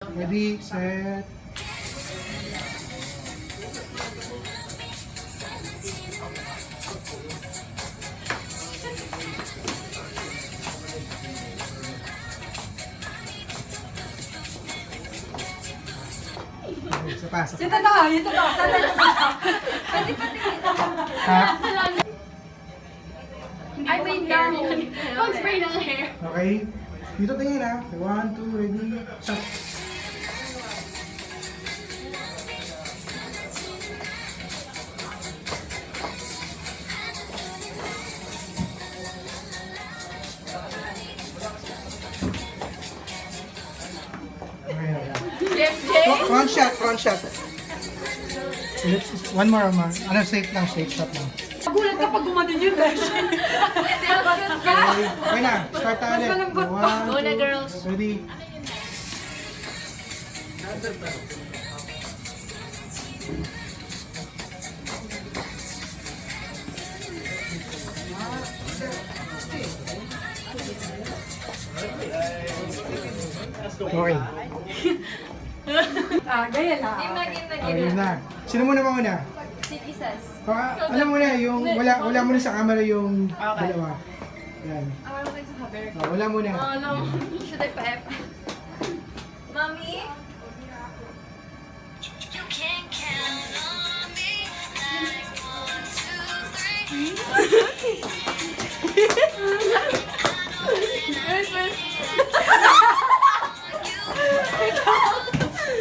Ready, set. Isa pa. Ito to, ito to. Pati. Ha? Ay, wait lang. Pag-spray ng hair. Okay. Dito tingin ha. 1, 2, ready, shot. Yes, Jay? Front shot, front shot. One more. Ano, safe lang, safe shot lang. Nagulat ka pag gumanon yun, Besh. Okay na, start tayo ulit. malambot pa. One, Go na, two, girls. ready. Okay. Gaya lang. Game na. Ayun na. Sino muna mauna? Si Kisas. Alam mo na, yung wala muna sa camera yung dalawa. Yan. Awal mo kayo sa haber. Wala muna. No. Should I pa-ep? Mami? You can count on me like 1, 2, 3.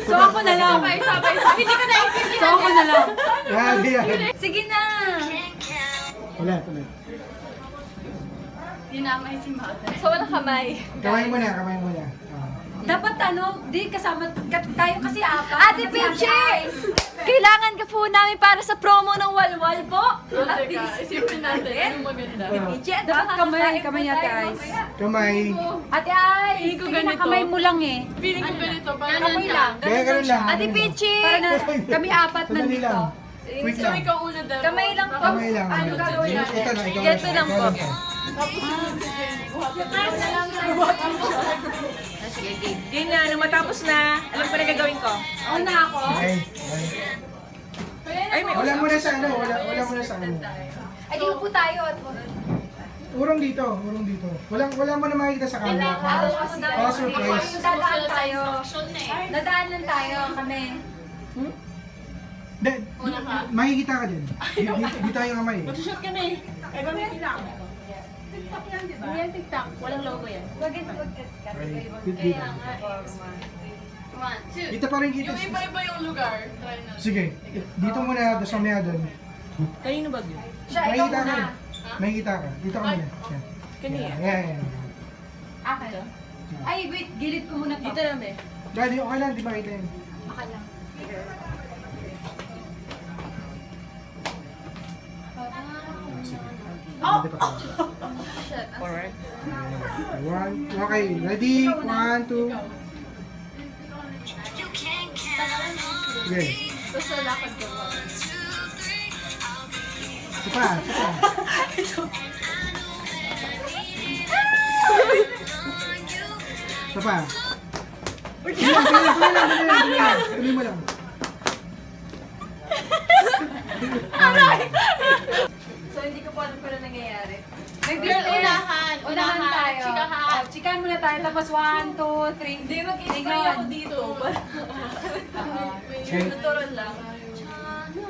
So ako na lang. Sabay. Hindi ko naintindihan. So ako na lang. Yan. Sige na. Wala. Dinamay si Mother. So, walang kamay. Kamay mo na. Dapat kasama tayo kasi apat. Ate Peaches! Kailangan ka po namin para sa promo ng Walwal po. Isipin natin. Anong maganda? Peaches, Dapat kamay niya, guys. Kamay. Ate Ay, Hindi ko sige na, ganito. kamay mo lang eh. Feeling ko ganito. Kamay lang. Kaya ganun lang. Ate Peaches! Para na kami apat Sandali nandito. lang. Quick lang. una daw. Kamay lang po. Kamay lang. Ano gagawin natin? Ito na, ikaw Ganito na. lang po. Sige, game. Game na, nung matapos na, alam ko na gagawin ko. Ako na ako. Okay. Ay, may Wala muna sa ano. Wala muna sa ano. Ay, di po tayo. Urong dito. Wala mo na makikita sa camera. Para surprise. Dadaan tayo. Dadaan lang tayo kami. Makikita ka din. Di tayo kamay. Mag-shoot ka na eh. Ay, gamitin lang. Yan, TikTok. Walang logo yan. Okay. Dito. Dito pa rin kita. Iba-iba yung lugar. Try na. Sige. Dito muna, tapos mamaya doon. Kanino ba yun? Siya, ikaw Makikita ka. muna. Makikita ka. Dito ka muna. Yan. Kanina. Yan. Akin. Ay, wait. Gilid ko muna to. Dito lang eh. Daddy, okay lang. Di makita yan. Okay lang. Dito pa. Forward. Okay. Ready? 1, 2. Okay. Basta lakad ka mo. Ito pa. Ito pa. Tuloy mo lang. So, hindi ko po alam kung ano nangyayari. May Girl, business. unahan tayo. Chikahan. Chikahan muna tayo. Tapos 1, 2, 3. Hindi, mag-spray ako dito. Okay. Natural lang.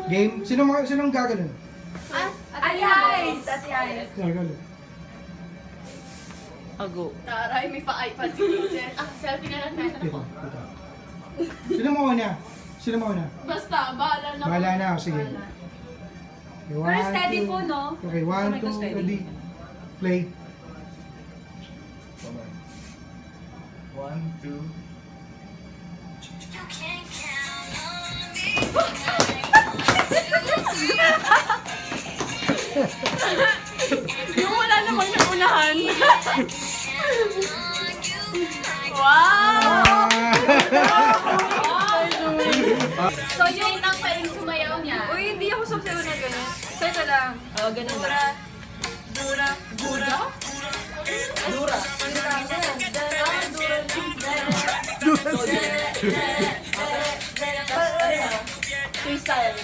Game. Sinong gaganon? Ate Ice! Ate Ice. Gaganon. Ago. Taray, may pa-iPad si Princess. Selfie na lang tayo. Dito. Sino mo una? Basta, bahala na. Bahala na ako. Sige. Okay, Pero 1, steady 2. po, no? Okay, 1, 2, ready. Play. 1, 2. Yung wala namang naunahan. Wow! So, yun ang pwedeng sumayaw niya. Uy, hindi ako sumayaw na gano'n. So, ito lang. Oo, ganun lang. Dura. Dura? Dura. Dura. Dura. Dura. Dura. Freestyle.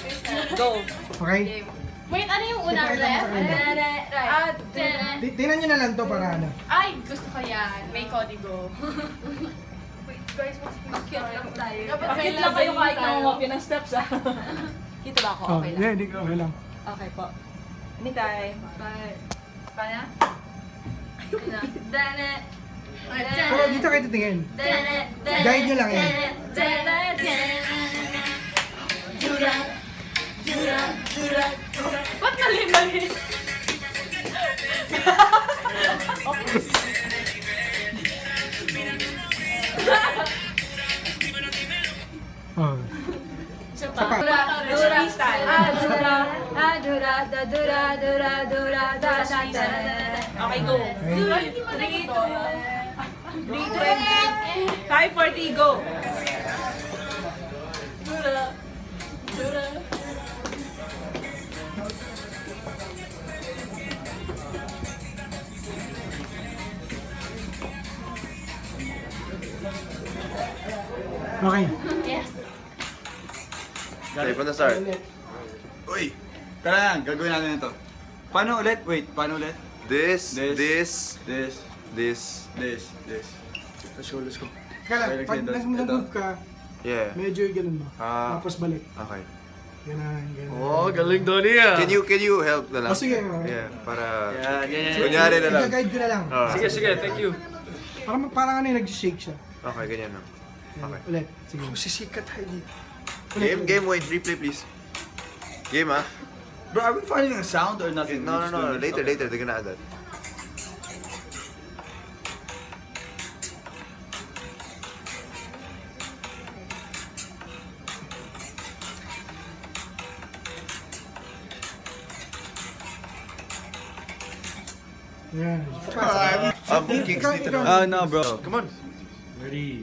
Go. Okay? Wait, ano yung unang Ipakita mo sa ref? kanila. Tingnan nyo na lang to para ano. Ay, gusto ko yan. May kodigo. Akyat lang tayo. Bakit lang kayo kahit nangungopya ng steps ah? Dito ba ako? Oh, Okay lang. yeah, hindi ko okay lang. Okay po. Anytime. Paano? Pero dito kayo titingin. Guide nyo lang yan. Ba't mali-mali? Oh. Isa pa. pa. Freestyle. Okay, go. 5:40, go. Okay. Okay, from the start. Uy! Tara lang, gagawin natin ito. Paano ulit? Wait, paano ulit? This, This. this, This, this. this. Let's go, let's go. Kaya Okay, pag ito. nag-move ka, Yeah. medyo ganun mo. Ah. Tapos balik. Okay. Ganun, ganun. Oh, galing Donnie ah. Can you help na lang? Oh, sige. Yeah, para Yan, yan, yan. kunyari na lang. I-guide ko na lang. Oh. Sige, thank you. Parang ano yung nag-shake siya. Okay, ganyan lang. Okay. Ulit. Sige. Sisikat tayo dito. Game, wait, replay please. Game ah. Bro, are we finding a sound or nothing? No, We're just no, doing this? later, they're gonna add that. Yan. Kicks dito Ikaw. na. No, bro. Come on. Ready.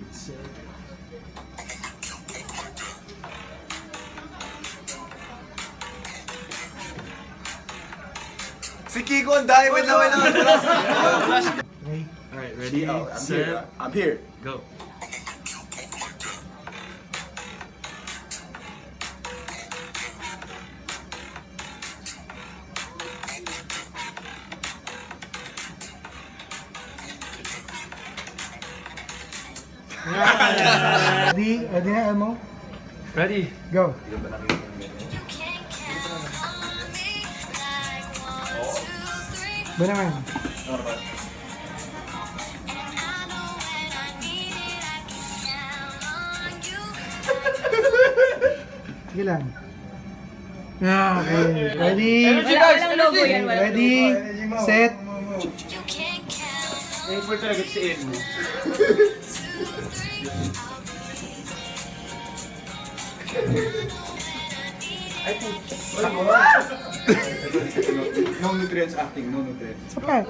Si Kiko ang dahil. Wait lang. Okay. Alright, ready, set, I'm here. Go. Ready na, Elmo? Ready. Go. Ba naman? Sige lang. Okay. Ready? Walang logo yan. Walang Ready? Set? Effort talaga si Elmo. No nutrients acting, no nutrients. Sapat.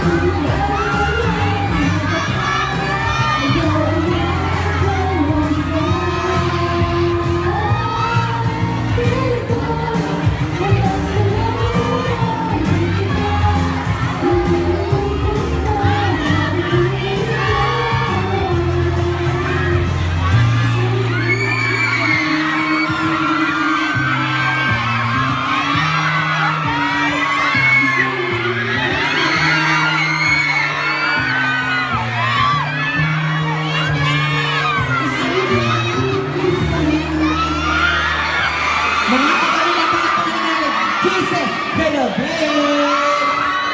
Kuya